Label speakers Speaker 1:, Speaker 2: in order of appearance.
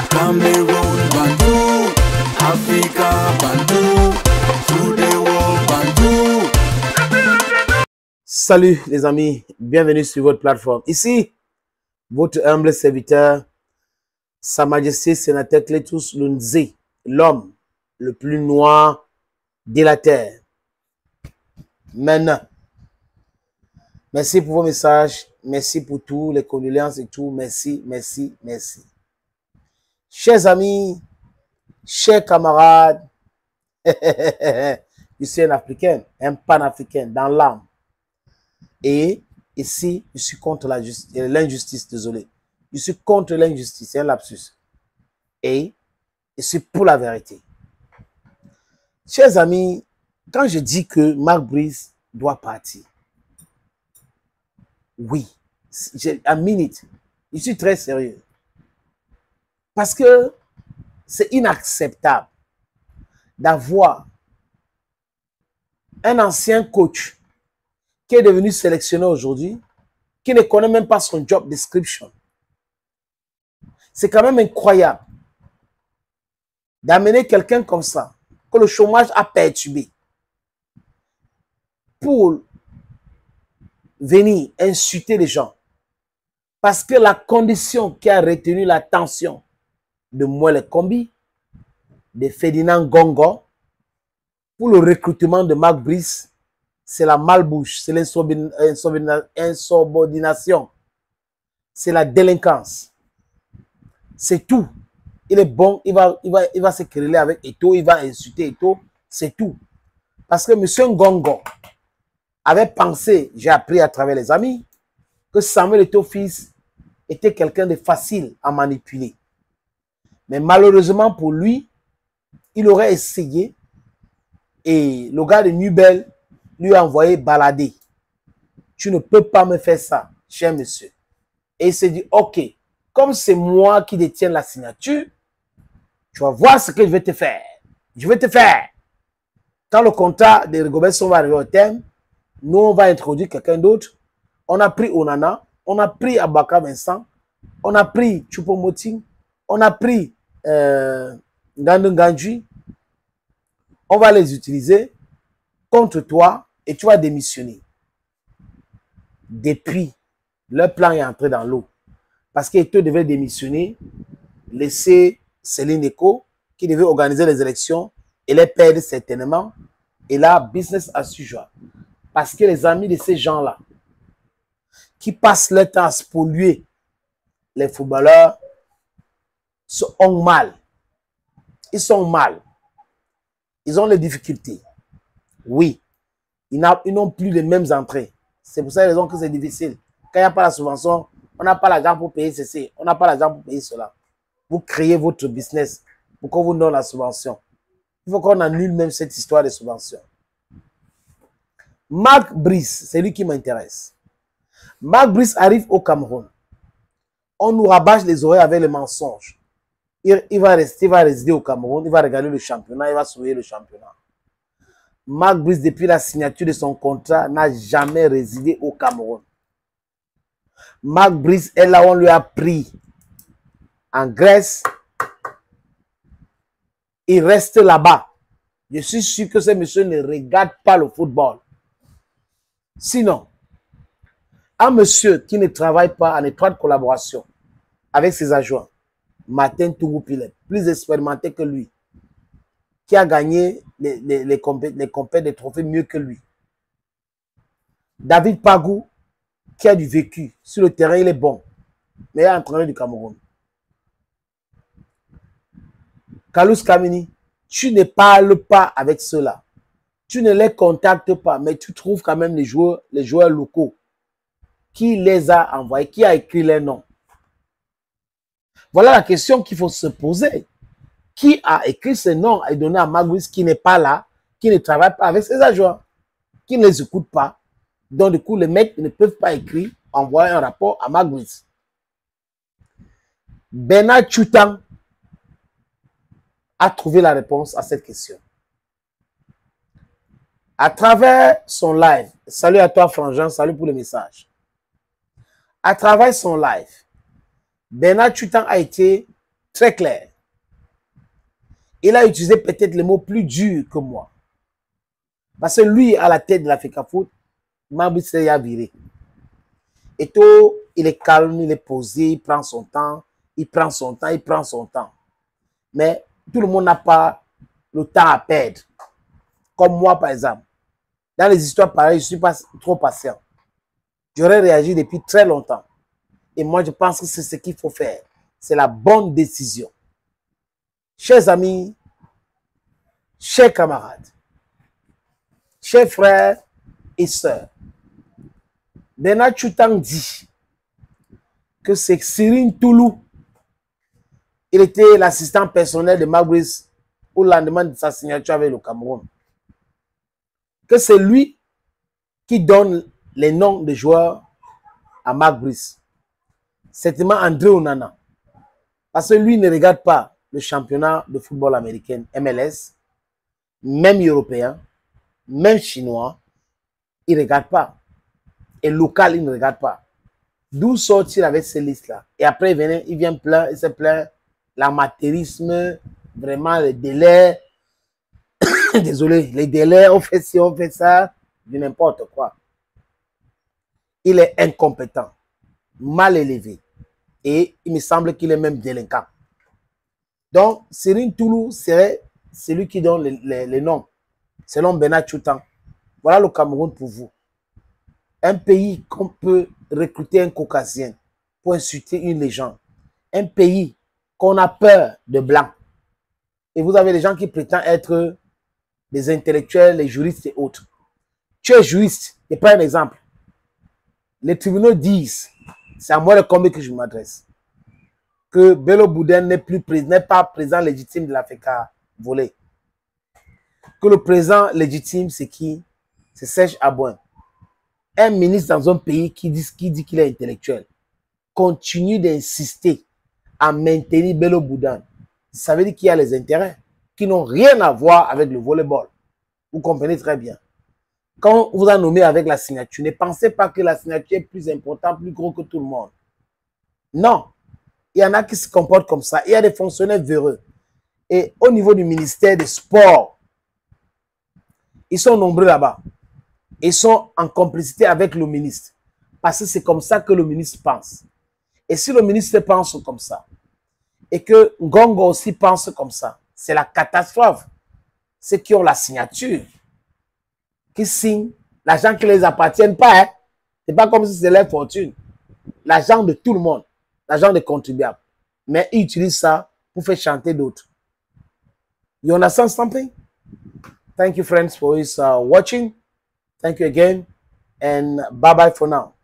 Speaker 1: Cameroun, Bandou, Africa, Bandou, through the world, Bandou.
Speaker 2: Salut les amis, bienvenue sur votre plateforme. Ici, votre humble serviteur, Sa Majesté Sénateur Cletus Lunze, l'homme le plus noir de la terre. Maintenant, merci pour vos messages, merci pour tout, les condoléances et tout, merci, merci, merci. Chers amis, chers camarades, je suis un Africain, un panafricain dans l'âme. Et ici, je suis contre l'injustice, désolé. Je suis contre l'injustice, c'est un lapsus. Et je suis pour la vérité. Chers amis, quand je dis que Marc Brice doit partir, oui, à minute, je suis très sérieux. Parce que c'est inacceptable d'avoir un ancien coach qui est devenu sélectionneur aujourd'hui, qui ne connaît même pas son job description. C'est quand même incroyable d'amener quelqu'un comme ça, que le chômage a perturbé, pour venir insulter les gens. Parce que la condition qui a retenu l'attention de Moelle Kombi, de Ferdinand Gongo, pour le recrutement de Marc Brice, c'est la malbouche, c'est l'insubordination, c'est la délinquance. C'est tout. Il est bon, il va se quereller avec Eto'o, il va insulter Eto'o, c'est tout. Parce que M. Gongo avait pensé, j'ai appris à travers les amis, que Samuel Eto'o fils était quelqu'un de facile à manipuler. Mais malheureusement pour lui, il aurait essayé et le gars de Nubel lui a envoyé balader. Tu ne peux pas me faire ça, cher monsieur. Et il s'est dit, ok, comme c'est moi qui détiens la signature, tu vas voir ce que je vais te faire. Je vais te faire. Quand le contrat de Rigobert Song va arriver au terme, nous, on va introduire quelqu'un d'autre. On a pris Onana, on a pris Abaka Vincent, on a pris Choupo-Moting, on a pris Ngandou. On va les utiliser contre toi et tu vas démissionner. Depuis, leur plan est entré dans l'eau. Parce qu'Eto'o devait démissionner, laisser Céline Eko, qui devait organiser les élections, et les perdre certainement. Et là, business as usual. Parce que les amis de ces gens-là, qui passent leur temps à spolier les footballeurs, sont mal. Ils sont mal. Ils ont les difficultés. Oui. Ils n'ont plus les mêmes entrées. C'est pour ça que c'est difficile. Quand il n'y a pas la subvention, on n'a pas l'argent pour payer ceci. On n'a pas l'argent pour payer cela. Vous créez votre business pour qu'on vous donne la subvention. Il faut qu'on annule même cette histoire de subvention. Marc Brice, c'est lui qui m'intéresse. Marc Brice arrive au Cameroun. On nous rabâche les oreilles avec les mensonges. Il va résider au Cameroun, il va regarder le championnat, il va sauver le championnat. Marc Brice, depuis la signature de son contrat, n'a jamais résidé au Cameroun. Marc Brice est là où on lui a pris en Grèce. Il reste là-bas. Je suis sûr que ce monsieur ne regarde pas le football. Sinon, un monsieur qui ne travaille pas en étroite collaboration avec ses adjoints, Martin Toungou-Pilet, plus expérimenté que lui, qui a gagné les compétitions, des trophées mieux que lui. David Pagou, qui a du vécu. Sur le terrain, il est bon. Mais il est entraîneur du Cameroun. Kalous Kamini, tu ne parles pas avec ceux-là. Tu ne les contactes pas, mais tu trouves quand même les joueurs locaux. Qui les a envoyés, qui a écrit les noms. Voilà la question qu'il faut se poser. Qui a écrit ces noms et donné à Marc Brice qui n'est pas là, qui ne travaille pas avec ses agents, qui ne les écoute pas. Donc, du coup, les mecs ne peuvent pas écrire, envoyer un rapport à Marc Brice. Bernard Tchoutan a trouvé la réponse à cette question. À travers son live, salut à toi Frangin, salut pour le message. À travers son live, Bernard Tchoutan a été très clair. Il a utilisé peut-être les mots plus durs que moi. Parce que lui, à la tête de l'Africa Foot, Mabrice a viré. Et tout, il est calme, il est posé, il prend son temps, il prend son temps, il prend son temps. Mais tout le monde n'a pas le temps à perdre. Comme moi, par exemple. Dans les histoires pareilles, je ne suis pas trop patient. J'aurais réagi depuis très longtemps. Et moi, je pense que c'est ce qu'il faut faire. C'est la bonne décision. Chers amis, chers camarades, chers frères et sœurs, Bernard Choutang dit que c'est Sirine Toulou. Il était l'assistant personnel de Mabrice au lendemain de sa signature avec le Cameroun. Que c'est lui qui donne les noms des joueurs à Mabrice. Certainement André Onana. Parce que lui ne regarde pas le championnat de football américain, MLS, même européen, même chinois. Il ne regarde pas. Et local, il ne regarde pas. D'où sort-il avec ces listes-là? Et après, il vient plein, il se plaint l'amateurisme, vraiment les délais. Désolé, les délais, on fait ci, on fait ça, de n'importe quoi. Il est incompétent, mal élevé. Et il me semble qu'il est même délinquant. Donc, Sirine Toulou serait celui qui donne les noms, selon Bernard Choutang. Voilà le Cameroun pour vous. Un pays qu'on peut recruter un caucasien pour insulter une légende. Un pays qu'on a peur de blancs. Et vous avez des gens qui prétendent être des intellectuels, les juristes et autres. Tu es juriste. Je prends un exemple. Les tribunaux disent, c'est à moi de combien que je m'adresse, que Bello Boudin n'est pas président légitime de l'Africa volée. Que le président légitime, c'est qui? C'est Serge Abouin. Un ministre dans un pays qui dit qu'il est intellectuel continue d'insister à maintenir Bello Boudin. Ça veut dire qu'il y a les intérêts qui n'ont rien à voir avec le volleyball. Vous comprenez très bien. Quand on vous a nommé avec la signature, ne pensez pas que la signature est plus importante, plus gros que tout le monde. Non. Il y en a qui se comportent comme ça. Il y a des fonctionnaires véreux. Et au niveau du ministère des Sports, ils sont nombreux là-bas. Ils sont en complicité avec le ministre. Parce que c'est comme ça que le ministre pense. Et si le ministre pense comme ça, et que Ngongo aussi pense comme ça, c'est la catastrophe. Ceux qui ont la signature, qui signent, l'argent qui ne les appartient pas, hein? C'est pas comme si c'était leur fortune. L'argent de tout le monde, l'argent des contribuables. Mais ils utilisent ça pour faire chanter d'autres. You understand something? Thank you, friends, for watching. Thank you again, and bye-bye for now.